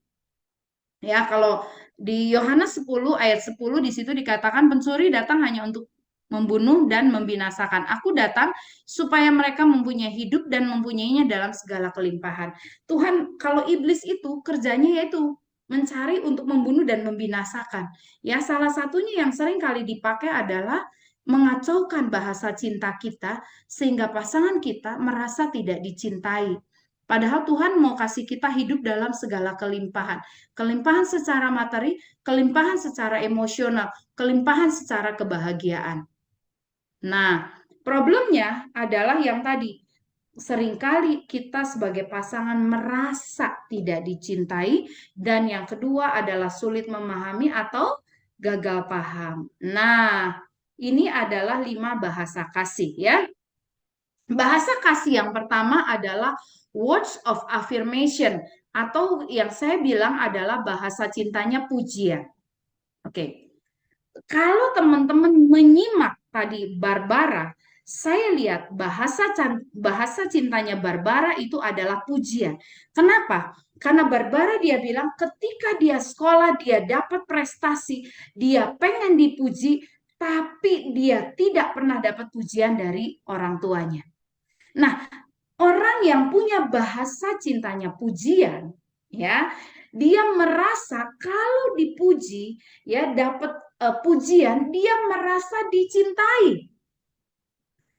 Ya, kalau di Yohanes 10 ayat 10 di situ dikatakan pencuri datang hanya untuk membunuh dan membinasakan. Aku datang supaya mereka mempunyai hidup dan mempunyainya dalam segala kelimpahan. Tuhan, kalau iblis itu kerjanya yaitu mencari untuk membunuh dan membinasakan. Ya, salah satunya yang sering kali dipakai adalah mengacaukan bahasa cinta kita sehingga pasangan kita merasa tidak dicintai. Padahal Tuhan mau kasih kita hidup dalam segala kelimpahan. Kelimpahan secara materi, kelimpahan secara emosional, kelimpahan secara kebahagiaan. Nah, problemnya adalah yang tadi, seringkali kita sebagai pasangan merasa tidak dicintai, dan yang kedua adalah sulit memahami atau gagal paham. Nah, ini adalah 5 bahasa kasih ya. Bahasa kasih yang pertama adalah words of affirmation, atau yang saya bilang adalah bahasa cintanya pujian. Oke, kalau teman-teman menyimak tadi Barbara, saya lihat bahasa cintanya Barbara itu adalah pujian. Kenapa? Karena Barbara dia bilang ketika dia sekolah, dia dapat prestasi, dia pengen dipuji, tapi dia tidak pernah dapat pujian dari orang tuanya. Nah, orang yang punya bahasa cintanya pujian, ya, dia merasa kalau dipuji, ya, dapat pujian, dia merasa dicintai.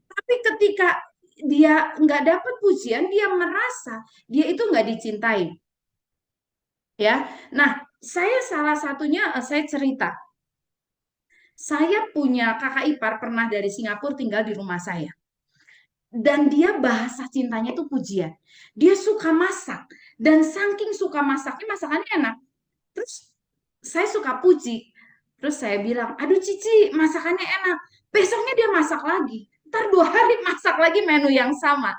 Tapi ketika dia nggak dapat pujian, dia merasa dia itu nggak dicintai. Ya, nah, saya salah satunya, saya cerita. Saya punya kakak ipar pernah dari Singapura tinggal di rumah saya. Dan dia bahasa cintanya itu pujian. Dia suka masak. Dan saking suka masaknya, masakannya enak. Terus saya suka puji. Terus saya bilang, aduh Cici, masakannya enak. Besoknya dia masak lagi. Ntar 2 hari masak lagi menu yang sama.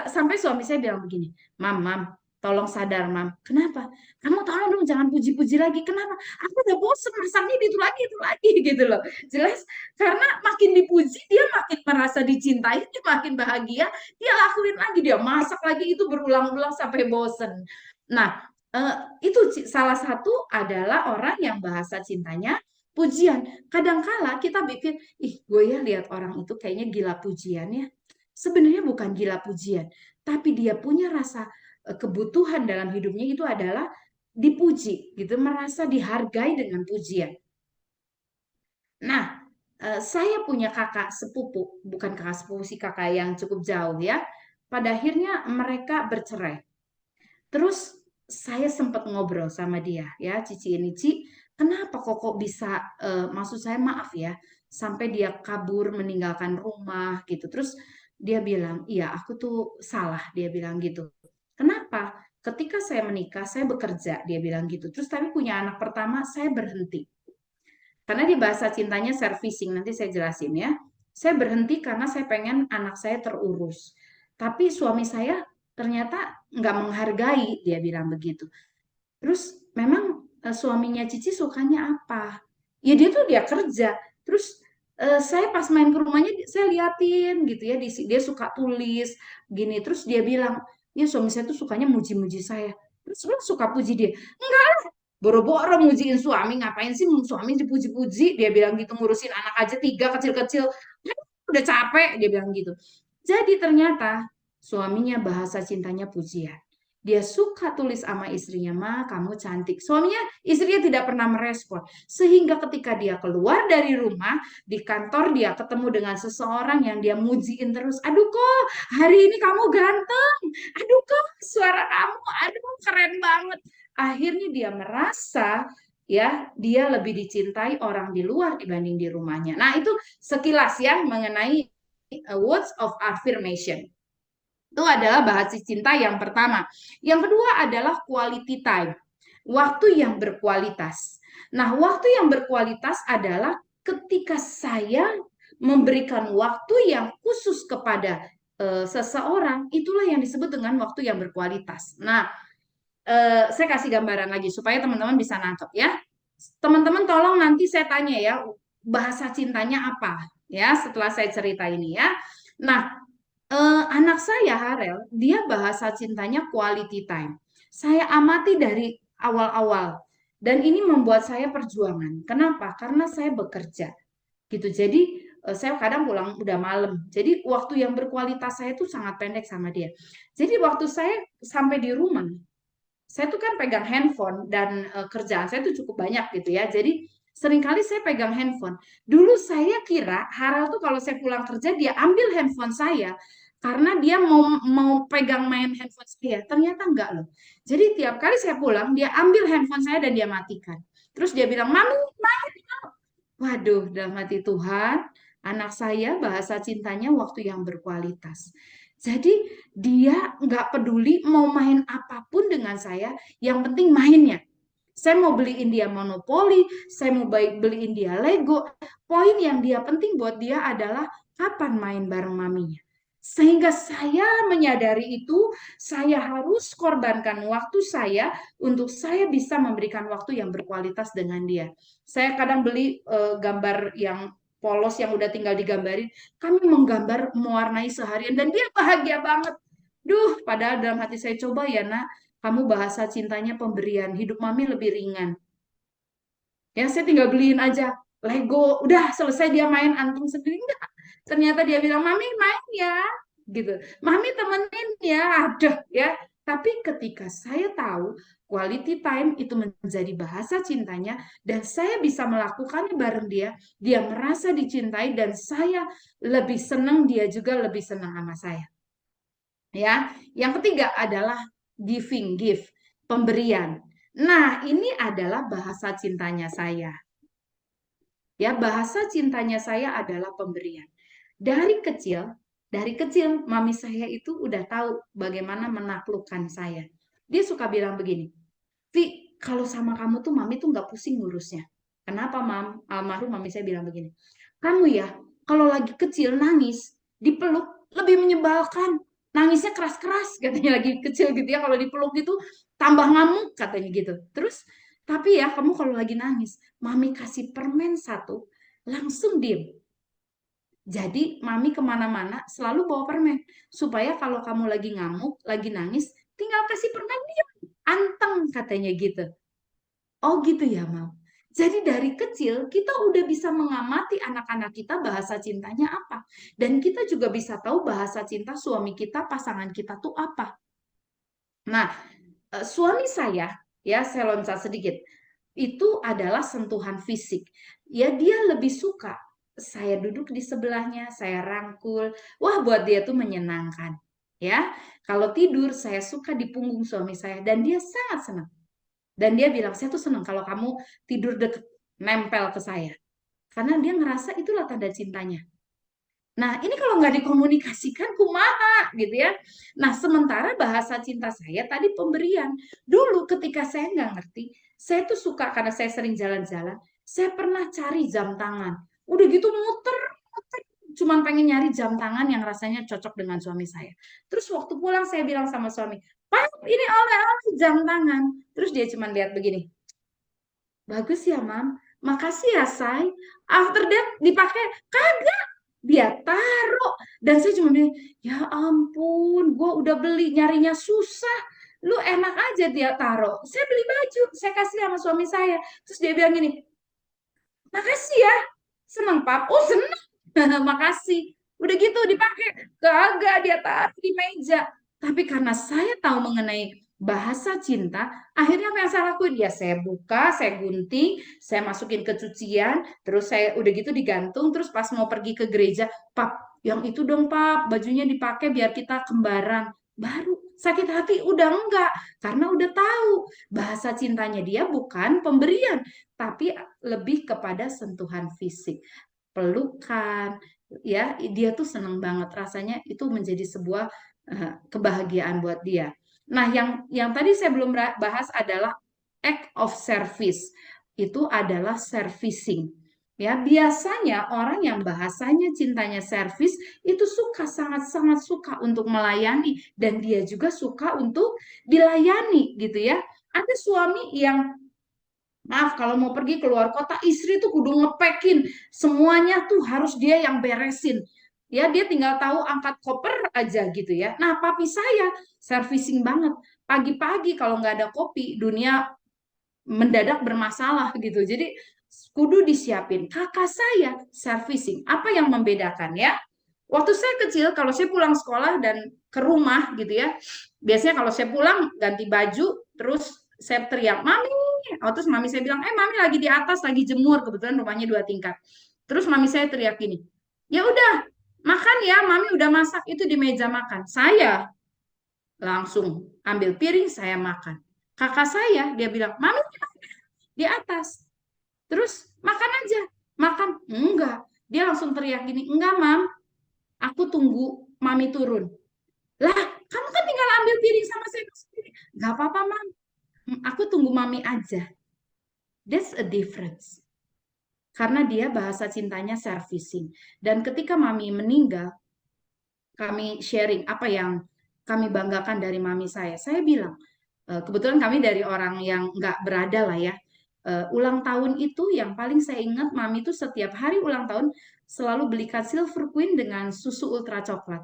Sampai suami saya bilang begini, Mam, tolong sadar, Mam. Kenapa? Kamu tolong dong jangan puji-puji lagi. Kenapa? Aku udah bosen masaknya itu lagi gitu loh. Jelas karena makin dipuji dia makin merasa dicintai, dia makin bahagia, dia lakuin lagi, dia masak lagi itu berulang-ulang sampai bosen. Nah, itu salah satu adalah orang yang bahasa cintanya pujian. Kadangkala kita pikir, ih gue ya lihat orang itu kayaknya gila pujian ya. Sebenarnya bukan gila pujian, tapi dia punya rasa kebutuhan dalam hidupnya itu adalah dipuji, gitu, merasa dihargai dengan pujian. Nah, saya punya kakak sepupu, bukan kakak sepupu sih, kakak yang cukup jauh ya. Pada akhirnya mereka bercerai. Terus saya sempat ngobrol sama dia, ya, Cici ini, Ci, kenapa kok bisa, maksud saya maaf ya, sampai dia kabur meninggalkan rumah gitu. Terus dia bilang, iya aku tuh salah, dia bilang gitu. Kenapa? Ketika saya menikah, saya bekerja, dia bilang gitu. Terus tapi punya anak pertama, saya berhenti. Karena di bahasa cintanya servicing, nanti saya jelasin ya. Saya berhenti karena saya pengen anak saya terurus. Tapi suami saya ternyata nggak menghargai, dia bilang begitu. Terus memang suaminya Cici sukanya apa? Ya dia kerja. Terus saya pas main ke rumahnya saya liatin gitu ya, dia suka tulis gini. Terus dia bilang, ya suami saya tuh sukanya muji-muji saya. Terus lu suka puji dia? Enggak lah, boro-boro mujiin suami, ngapain sih suami dipuji-puji? Dia bilang gitu, ngurusin anak aja 3 kecil-kecil. Udah capek, dia bilang gitu. Jadi ternyata suaminya bahasa cintanya pujian. Dia suka tulis sama istrinya, Ma, kamu cantik. Suaminya, istrinya tidak pernah merespon. Sehingga ketika dia keluar dari rumah, di kantor dia ketemu dengan seseorang yang dia mujiin terus. Aduh kok, hari ini kamu ganteng. Aduh kok, suara kamu, aduh keren banget. Akhirnya dia merasa ya dia lebih dicintai orang di luar dibanding di rumahnya. Nah, itu sekilas ya mengenai words of affirmation. Itu adalah bahasa cinta yang pertama. Yang kedua adalah quality time. Waktu yang berkualitas. Nah, waktu yang berkualitas adalah ketika saya memberikan waktu yang khusus kepada seseorang, itulah yang disebut dengan waktu yang berkualitas. Nah, saya kasih gambaran lagi supaya teman-teman bisa nangkep ya. Teman-teman tolong nanti saya tanya ya, bahasa cintanya apa? ya setelah saya cerita ini ya. Nah, anak saya Harel, dia bahasa cintanya quality time. Saya amati dari awal-awal dan ini membuat saya perjuangan. Kenapa? Karena saya bekerja gitu. Jadi saya kadang pulang udah malam. Jadi waktu yang berkualitas saya itu sangat pendek sama dia. Jadi waktu saya sampai di rumah, saya tuh kan pegang handphone dan kerjaan saya tuh cukup banyak gitu ya. Jadi seringkali saya pegang handphone. Dulu saya kira Harel tuh kalau saya pulang kerja dia ambil handphone saya karena dia mau mau pegang main handphone saya. Ternyata enggak loh. Jadi tiap kali saya pulang dia ambil handphone saya dan dia matikan. Terus dia bilang, "Mami, main." Waduh, dalam hati Tuhan, anak saya bahasa cintanya waktu yang berkualitas. Jadi dia nggak peduli mau main apapun dengan saya, yang penting mainnya. Saya mau beliin dia monopoli, saya mau beliin dia Lego. Poin yang dia penting buat dia adalah kapan main bareng maminya. Sehingga saya menyadari itu, saya harus korbankan waktu saya untuk saya bisa memberikan waktu yang berkualitas dengan dia. Saya kadang beli gambar yang polos yang udah tinggal digambarin. Kami menggambar mewarnai seharian dan dia bahagia banget. Duh, padahal dalam hati saya coba ya nak, kamu bahasa cintanya pemberian, hidup mami lebih ringan. Ya saya tinggal beliin aja Lego, udah selesai dia main anting sendiri enggak. Ternyata dia bilang, "Mami main ya." Gitu. "Mami temenin ya." Aduh ya. Tapi ketika saya tahu quality time itu menjadi bahasa cintanya dan saya bisa melakukannya bareng dia, dia merasa dicintai dan saya lebih senang, dia juga lebih senang sama saya. Ya, yang ketiga adalah giving, give, pemberian. Nah, ini adalah bahasa cintanya saya. Ya, bahasa cintanya saya adalah pemberian. Dari kecil mami saya itu udah tahu bagaimana menaklukkan saya. Dia suka bilang begini, "Vi, kalau sama kamu tuh mami tuh nggak pusing ngurusnya." Kenapa, Mam? Almarhum mami saya bilang begini, "Kamu ya, kalau lagi kecil nangis, dipeluk lebih menyebalkan. Nangisnya keras-keras," katanya lagi kecil gitu ya, kalau dipeluk gitu tambah ngamuk katanya gitu. Terus, "Tapi ya kamu kalau lagi nangis, mami kasih permen satu, langsung diem. Jadi mami kemana-mana selalu bawa permen. Supaya kalau kamu lagi ngamuk, lagi nangis, tinggal kasih permen dia. Anteng," katanya gitu. Oh gitu ya, Mam. Jadi dari kecil kita udah bisa mengamati anak-anak kita bahasa cintanya apa. Dan kita juga bisa tahu bahasa cinta suami kita, pasangan kita tuh apa. Nah, suami saya, ya saya loncat sedikit, itu adalah sentuhan fisik. Ya dia lebih suka saya duduk di sebelahnya, saya rangkul. Wah, buat dia tuh menyenangkan. Ya, kalau tidur saya suka di punggung suami saya dan dia sangat senang. Dan dia bilang, "Saya tuh senang kalau kamu tidur deket, nempel ke saya." Karena dia ngerasa itulah tanda cintanya. Nah, ini kalau nggak dikomunikasikan, kumaha gitu ya. Nah, sementara bahasa cinta saya tadi pemberian. Dulu ketika saya nggak ngerti, saya tuh suka karena saya sering jalan-jalan, saya pernah cari jam tangan. Udah gitu muter, muter, cuman pengen nyari jam tangan yang rasanya cocok dengan suami saya. Terus waktu pulang saya bilang sama suami, "Pak, ini oleh-oleh jam tangan." Terus dia cuma lihat begini, "Bagus ya, Mam. Makasih ya, Say." After that dipakai, kagak. Dia taruh. Dan saya cuma bilang, "Ya ampun, gue udah beli, nyarinya susah. Lu enak aja dia taruh." Saya beli baju, saya kasih sama suami saya. Terus dia bilang gini, "Makasih ya." Senang, Pap. Oh, senang. Makasih. Udah gitu dipakai. Kagak dia taruh di meja. Tapi karena saya tahu mengenai bahasa cinta, akhirnya apa yang saya lakuin? Ya saya buka, saya gunting, saya masukin ke cucian, terus saya udah gitu digantung, terus pas mau pergi ke gereja, "Pap, yang itu dong Pap, bajunya dipakai biar kita kembaran." Baru sakit hati udah enggak, karena udah tahu bahasa cintanya dia bukan pemberian, tapi lebih kepada sentuhan fisik, pelukan, ya dia tuh seneng banget rasanya itu menjadi sebuah kebahagiaan buat dia. Nah, yang tadi saya belum bahas adalah act of service. Itu adalah servicing. Ya, biasanya orang yang bahasanya cintanya service itu suka sangat-sangat suka untuk melayani dan dia juga suka untuk dilayani gitu ya. Ada suami yang Maaf, kalau mau pergi keluar kota, istri tuh kudu ngepekin. Semuanya tuh harus dia yang beresin. Ya, dia tinggal tahu angkat koper aja gitu ya. Nah, papi saya servicing banget. Pagi-pagi kalau nggak ada kopi, dunia mendadak bermasalah gitu. Jadi kudu disiapin. Kakak saya servicing. Apa yang membedakan ya? Waktu saya kecil, kalau saya pulang sekolah dan ke rumah gitu ya, biasanya kalau saya pulang ganti baju, terus saya teriak, Mami. Oh, terus mami saya bilang, Mami lagi di atas, lagi jemur. Kebetulan rumahnya 2 tingkat. Terus mami saya teriak gini, ya udah, makan ya, Mami udah masak itu di meja makan. Saya langsung ambil piring, saya makan. Kakak saya, dia bilang, Mami di atas. Terus makan aja. Makan. Enggak. Dia langsung teriak gini, enggak, Mam. Aku tunggu Mami turun. Lah, kamu kan tinggal ambil piring sama saya sendiri. Enggak apa-apa, Mam. Aku tunggu Mami aja. That's a difference. Karena dia bahasa cintanya servicing. Dan ketika Mami meninggal, kami sharing apa yang kami banggakan dari Mami saya. Saya bilang, kebetulan kami dari orang yang nggak berada lah ya. Ulang tahun itu yang paling saya ingat, Mami itu setiap hari ulang tahun selalu belikan Silver Queen dengan susu ultra coklat.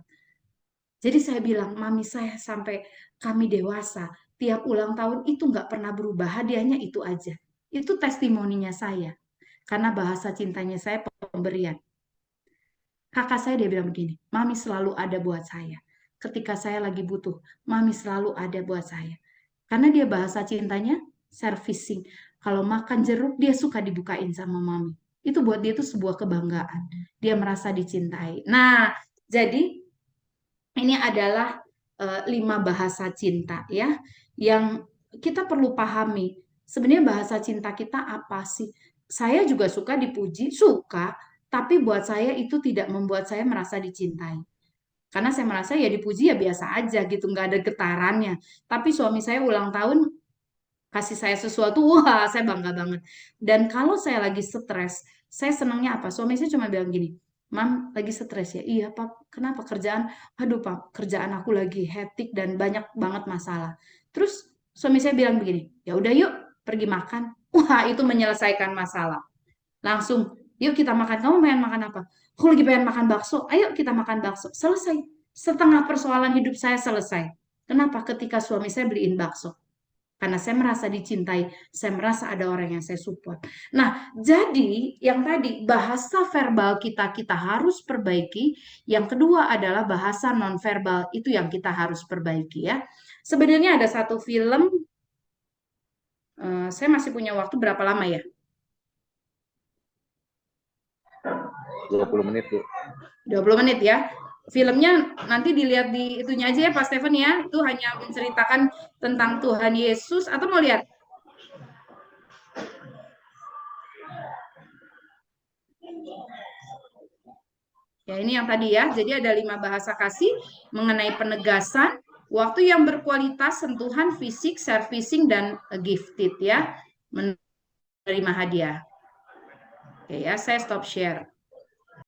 Jadi saya bilang, Mami saya sampai kami dewasa, tiap ulang tahun itu nggak pernah berubah, hadiahnya itu aja. Itu testimoninya saya. Karena bahasa cintanya saya pemberian. Kakak saya dia bilang begini, Mami selalu ada buat saya. Ketika saya lagi butuh, Mami selalu ada buat saya. Karena dia bahasa cintanya servicing. Kalau makan jeruk, dia suka dibukain sama Mami. Itu buat dia itu sebuah kebanggaan. Dia merasa dicintai. Nah, jadi ini adalah 5 bahasa cinta ya, yang kita perlu pahami. Sebenarnya bahasa cinta kita apa sih? Saya juga suka dipuji, suka, tapi buat saya itu tidak membuat saya merasa dicintai. Karena saya merasa ya dipuji ya biasa aja gitu, nggak ada getarannya. Tapi suami saya ulang tahun kasih saya sesuatu, wah saya bangga banget. Dan kalau saya lagi stres, saya senangnya apa? Suami saya cuma bilang gini, Mam, lagi stres ya? Iya, Pak. Kenapa kerjaan? Aduh, Pak, kerjaan aku lagi hektik dan banyak banget masalah. Terus suami saya bilang begini, ya udah yuk pergi makan. Wah, itu menyelesaikan masalah. Langsung, yuk kita makan. Kamu pengen makan apa? Aku lagi pengen makan bakso. Ayo kita makan bakso. Selesai. Setengah persoalan hidup saya selesai. Kenapa? Ketika suami saya beliin bakso. Karena saya merasa dicintai, saya merasa ada orang yang saya support. Nah, jadi yang tadi bahasa verbal kita harus perbaiki. Yang kedua adalah bahasa nonverbal, itu yang kita harus perbaiki ya. Sebenarnya ada satu film, saya masih punya waktu berapa lama ya? 20 menit, Bu. 20 menit ya. Filmnya nanti dilihat di itunya aja ya Pak Steven ya. Itu hanya menceritakan tentang Tuhan Yesus. Atau mau lihat? Ya, ini yang tadi ya. Jadi ada 5 bahasa kasih mengenai penegasan, waktu yang berkualitas, sentuhan fisik, servicing, dan gifted ya. Menerima hadiah. Oke ya, saya stop share.